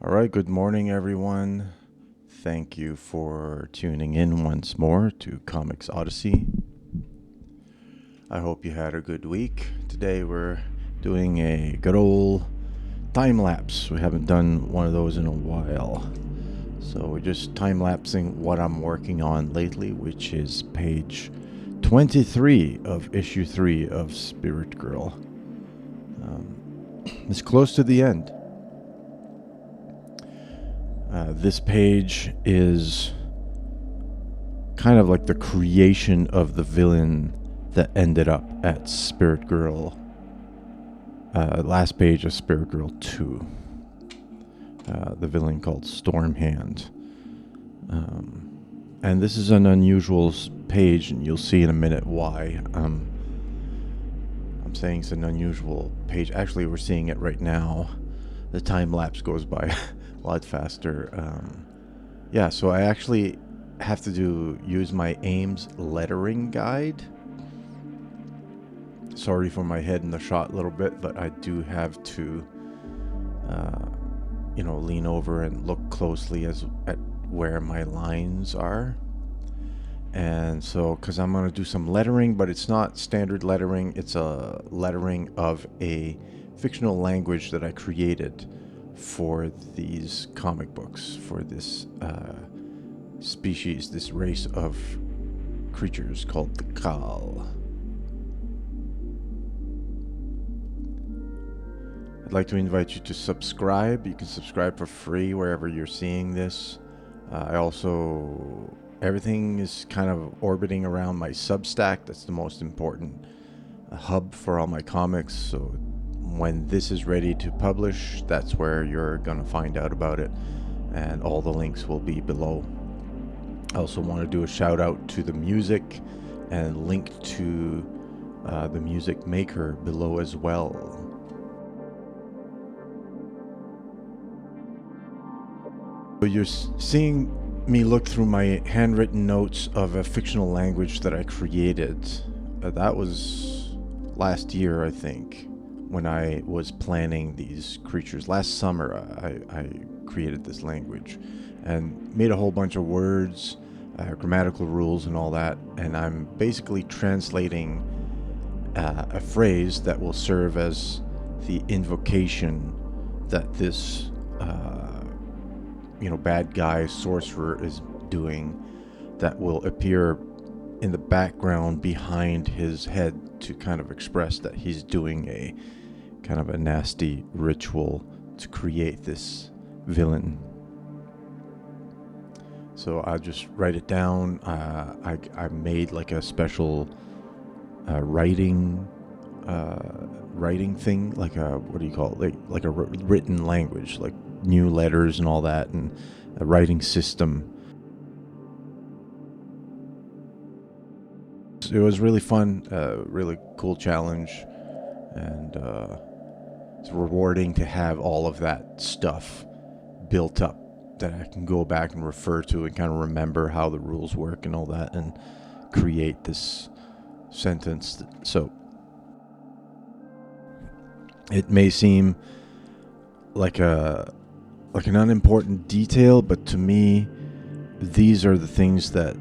All right, good morning, everyone. Thank you for tuning in once more to Comics Odyssey. I hope you had a good week. Today we're doing a good old time lapse. We haven't done one of those in a while. So we're just time lapsing what I'm working on lately, which is page 23 of issue 3 of Spirit Girl. It's close to the end. This page is kind of like the creation of the villain that ended up at Spirit Girl. Last page of Spirit Girl 2. The villain called Stormhand. And this is an unusual page, and you'll see in a minute why. I'm saying it's an unusual page. Actually, we're seeing it right now. The time lapse goes by a lot faster. So I actually have to use my Ames lettering guide. Sorry for my head in the shot a little bit, but I do have to lean over and look closely at where my lines are. And so, because I'm going to do some lettering, but it's not standard lettering, it's a lettering of a fictional language that I created for these comic books, for this species, this race of creatures called the Kal. I'd like to invite you to subscribe. You can subscribe for free wherever you're seeing this. Everything is kind of orbiting around my Substack. That's the most important hub for all my comics. So when this is ready to publish, that's where you're going to find out about it. And all the links will be below. I also want to do a shout out to the music and link to the music maker below as well. So you're seeing me look through my handwritten notes of a fictional language that I created. That was last year, I think, when I was planning these creatures. Last summer, I created this language and made a whole bunch of words, grammatical rules and all that. And I'm basically translating a phrase that will serve as the invocation that this bad guy sorcerer is doing, that will appear in the background behind his head to kind of express that he's doing a kind of a nasty ritual to create this villain. So I'll just write it down. I made like a special writing thing, like a, what do you call it, like a written language, like new letters and all that, and a writing system. It was really fun, really cool challenge, and it's rewarding to have all of that stuff built up that I can go back and refer to and kind of remember how the rules work and all that, and create this sentence. So it may seem like an unimportant detail, but to me, these are the things that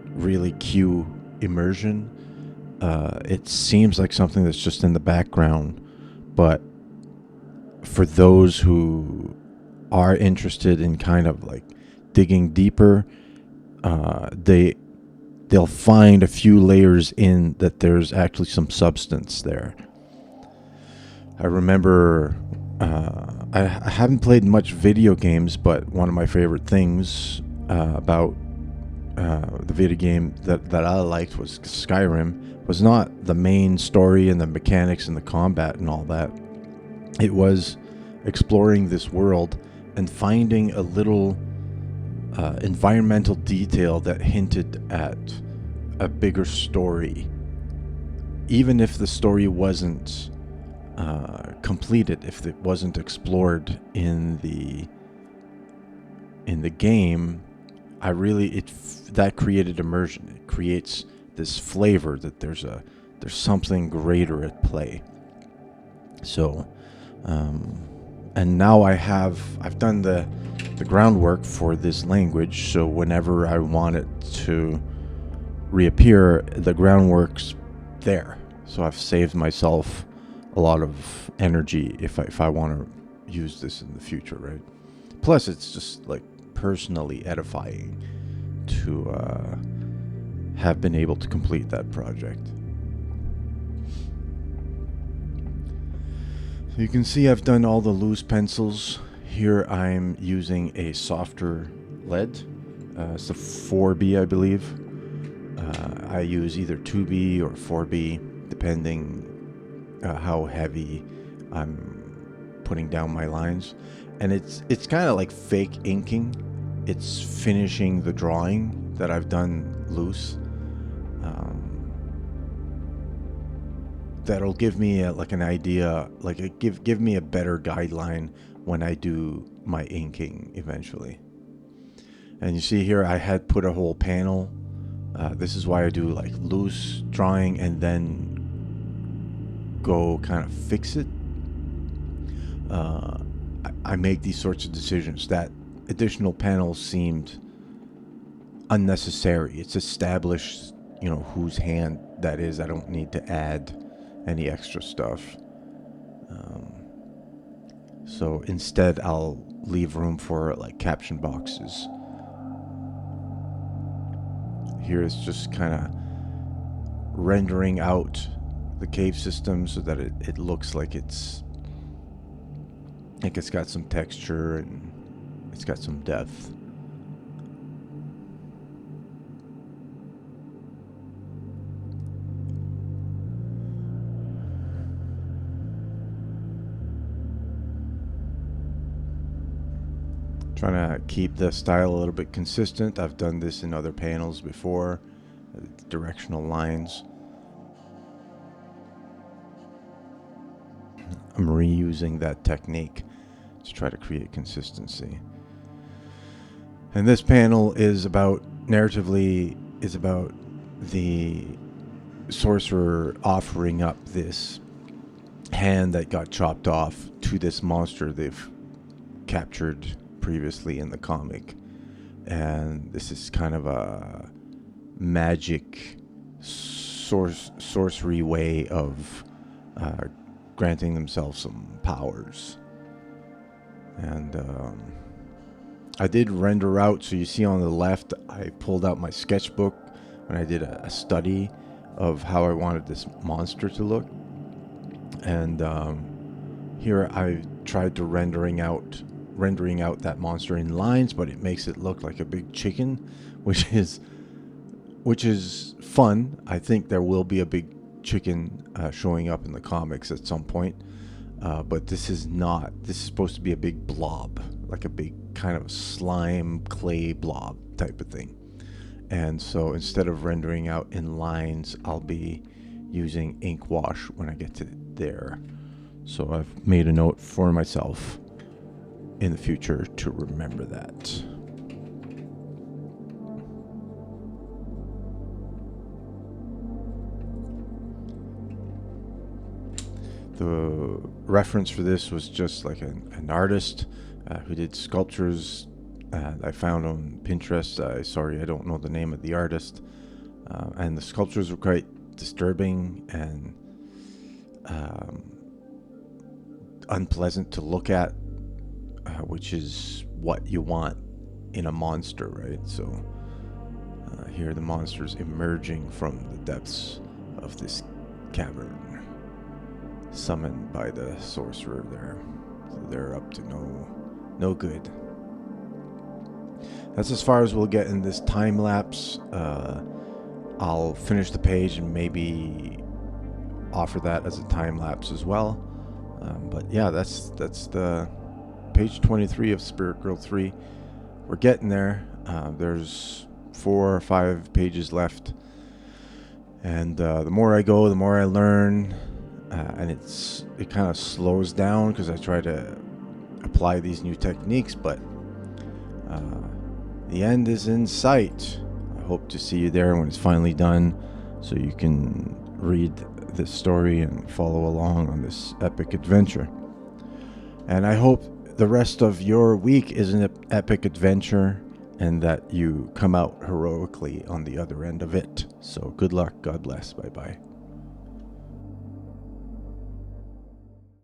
really cue immersion. It seems like something that's just in the background, but for those who are interested in kind of like digging deeper, they'll find a few layers in that there's actually some substance there. I remember I haven't played much video games, but one of my favorite things about the video game that I liked was Skyrim. Was not the main story and the mechanics and the combat and all that. It was exploring this world and finding a little environmental detail that hinted at a bigger story. Even if the story wasn't completed, if it wasn't explored in the game, that created immersion. It creates this flavor that there's something greater at play. So And now I've done the groundwork for this language, so whenever I want it to reappear, the groundwork's there. So I've saved myself a lot of energy if I want to use this in the future, right? Plus, it's just like personally edifying to have been able to complete that project. So you can see I've done all the loose pencils. Here I'm using a softer lead. It's a 4B, I believe. I use either 2B or 4B, depending how heavy I'm putting down my lines. And it's kind of like fake inking. It's finishing the drawing that I've done loose. That'll give me like an idea, like give me a better guideline when I do my inking eventually. And you see here I had put a whole panel. This is why I do like loose drawing and then go kind of fix it. I make these sorts of decisions. That additional panel seemed unnecessary. It's established, whose hand that is. I don't need to add any extra stuff. So instead I'll leave room for like caption boxes. Here it's just kind of rendering out the cave system so that it looks like it's got some texture and it's got some depth. Trying to keep the style a little bit consistent. I've done this in other panels before, directional lines. I'm reusing that technique to try to create consistency. And this panel is about, narratively, is about the sorcerer offering up this hand that got chopped off to this monster they've captured previously in the comic. And this is kind of a magic sorcery way of granting themselves some powers. And I did render out, so you see on the left I pulled out my sketchbook when I did a study of how I wanted this monster to look. And here I tried to rendering out that monster in lines, but it makes it look like a big chicken, which is fun. I think there will be a big chicken showing up in the comics at some point, but this is not. This is supposed to be a big blob, like a big kind of slime clay blob type of thing. And so instead of rendering out in lines, I'll be using ink wash when I get to there. So I've made a note for myself in the future to remember that. The reference for this was just like an artist who did sculptures I found on Pinterest. Sorry, I don't know the name of the artist. And the sculptures were quite disturbing and unpleasant to look at, which is what you want in a monster, right? So here the monster's emerging from the depths of this cavern, summoned by the sorcerer there. So they're up to no good. That's as far as we'll get in this time lapse. I'll finish the page and maybe offer that as a time lapse as well. But yeah, that's the page 23 of Spirit Girl 3. We're getting there. There's 4 or 5 pages left, and the more I go, the more I learn, and it kind of slows down because I try to apply these new techniques, but the end is in sight. I hope to see you there when it's finally done, so you can read this story and follow along on this epic adventure. And I hope the rest of your week is an epic adventure and that you come out heroically on the other end of it. So good luck. God bless. Bye-bye.